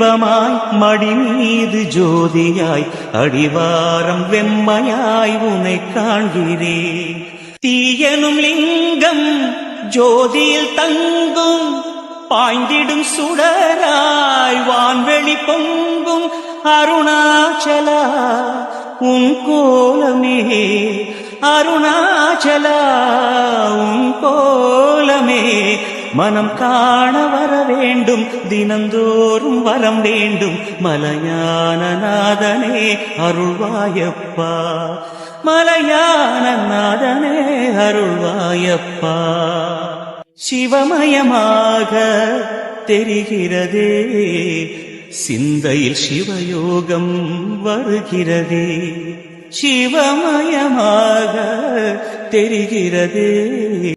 தீபமாய் மடி மீது ஜோதியாய் அடிவாரம் வெம்மையாய் உனை காண்கிறேன். தீயனும் லிங்கம் ஜோதியில் தங்கும் பாய்ந்திடும் சுடராய் வான்வெளி பொங்கும் அருணாச்சலா உன் கோலமே, அருணாச்சலா உன் கோலமே. மனம் காண வர வேண்டும், தினந்தோறும் வரம் வேண்டும். மலையான நாதனே அருள்வாயப்பா, மலையான நாதனே அருள்வாயப்பா. சிவமயமாக தெரிகிறதே, சிந்தையில் சிவயோகம் வருகிறதே. சிவமயமாக தெரிகிறதே.